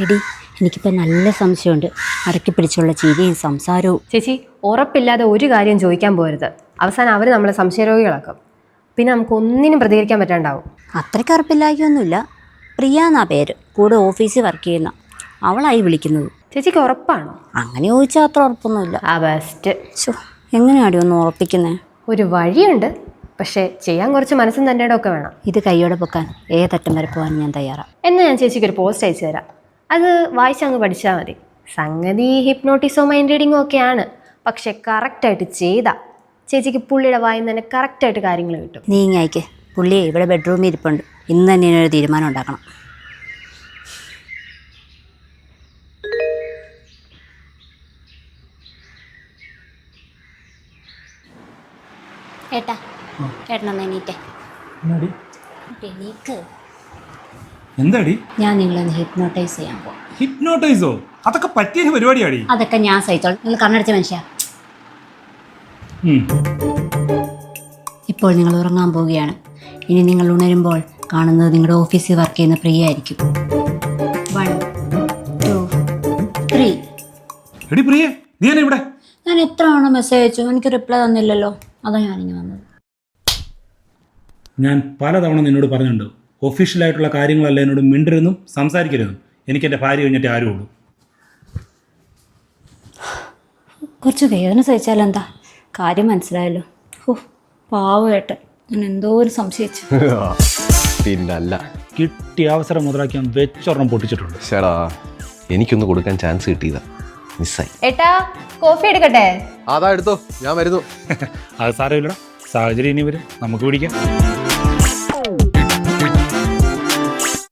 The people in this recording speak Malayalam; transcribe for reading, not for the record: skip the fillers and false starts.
എടി എനിക്കിപ്പോൾ നല്ല സംശയമുണ്ട്. അടക്കി പിടിച്ചുള്ള ചിരിയും സംസാരവും. ചേച്ചി ഉറപ്പില്ലാതെ ഒരു കാര്യം ചോദിക്കാൻ പോരുത്. അവസാനം അവർ നമ്മളെ സംശയരോഗികളാക്കും. പിന്നെ നമുക്ക് ഒന്നിനും പ്രതികരിക്കാൻ പറ്റാണ്ടാവും. അത്രയ്ക്ക് ഉറപ്പില്ലായ്മയൊന്നുമില്ല. പ്രിയ എന്നാ പേര്. കൂടെ ഓഫീസിൽ വർക്ക് ചെയ്യുന്ന അവളായി വിളിക്കുന്നത്. ചേച്ചിക്ക് ഉറപ്പാണോ? അങ്ങനെ ചോദിച്ചാൽ അത്ര ഉറപ്പൊന്നുമില്ല. ആ ബെസ്റ്റ്. എങ്ങനെയാടി ഒന്ന് ഉറപ്പിക്കുന്നത്? ഒരു വഴിയുണ്ട്, പക്ഷേ ചെയ്യാൻ കുറച്ച് മനസ്സും തൻ്റെ ഒക്കെ വേണം. ഇത് കൈയോടെ പൊക്കാൻ ഏതറ്റം വരെ പോകാൻ ഞാൻ തയ്യാറാണ്. എന്നാൽ ഞാൻ ചേച്ചിക്ക് ഒരു പോസ്റ്റ് അയച്ചു തരാം. അത് വായിച്ചങ്ങ് പഠിച്ചാൽ മതി. സംഗതി ഹിപ്നോട്ടിസോ മൈൻഡ് റീഡിങ്ങോ ഒക്കെയാണ്. പക്ഷെ കറക്റ്റായിട്ട് ചെയ്താൽ ചേച്ചിക്ക് പുള്ളിയുടെ വായിന്ന് തന്നെ കറക്റ്റായിട്ട് കാര്യങ്ങൾ കിട്ടും. നീ ഇങ്ങനെ അയക്ക്. പുള്ളിയെ ഇവിടെ ബെഡ്റൂമിൽ ഇരിപ്പുണ്ട്. ഇന്ന് തന്നെ ഒരു തീരുമാനം ഉണ്ടാക്കണം. ഏട്ടാ ഏട്ടനൊന്ന് എണീറ്റേ. എണീക്ക്. എന്താടി? ഞാൻ നിങ്ങളൊന്ന് ഹിപ്നോട്ടൈസ് ചെയ്യാൻ പോകും. ഹിപ്നോട്ടൈസോ? അതൊക്കെ പറ്റിയ പരിപാടിയാടി. അതൊക്കെ ഞാൻ സഹിച്ചോളാം. നിങ്ങൾ കണ്ണടച്ച മനുഷ്യ. ഇപ്പോൾ നിങ്ങൾ ഉറങ്ങാൻ പോവുകയാണ്. ഇനി നിങ്ങൾ ഉണരുമ്പോൾ കാണുന്നത് നിങ്ങളുടെ ഓഫീസിൽ വർക്ക് ചെയ്യുന്ന പ്രിയ ആയിരിക്കും. 1 2 3. എടി പ്രിയേ, നീ എന്നെ ഇവിടെ? ഞാൻ എത്ര തവണ മെസ്സേജ് അയച്ചു, എനിക്ക് റിപ്ലൈ തന്നില്ലല്ലോ. അതാ ഞാനിങ്ങനെ വന്നത്. ഞാൻ പലതവണ നിന്നോട് പറഞ്ഞിട്ടുണ്ട്, ഒഫീഷ്യലായിട്ടുള്ള കാര്യങ്ങളല്ല എന്നോട് മിണ്ടരുതെന്നും സംസാരിക്കരുതെന്നും. എനിക്ക് എൻ്റെ ഭാര്യ കഴിഞ്ഞിട്ട് ആരും ഉള്ളൂ. കുറച്ച് വേദന സഹിച്ചാലെന്താ? കാര്യം മനസ്സിലായല്ലോ. പാവേട്ടൻ, ഞാൻ എന്തോ ഒരു സംശയിച്ചു. പിന്നല്ല, കിട്ടിയ അവസരം മുതലാക്കി വെച്ചൊരെണ്ണം പൊട്ടിച്ചിട്ടുണ്ട്. ചേടാ, എനിക്കൊന്ന് കൊടുക്കാൻ ചാൻസ് കിട്ടിയതാ, മിസ്സായി. ഏട്ടാ കോഫി എടുക്കട്ടെ? അതാ എടുത്തോ, ഞാൻ വരുന്നു. അത് സാരമില്ലടാ, സാഹചര്യം ഇനി വരും, നമുക്ക് പിടിക്കാം.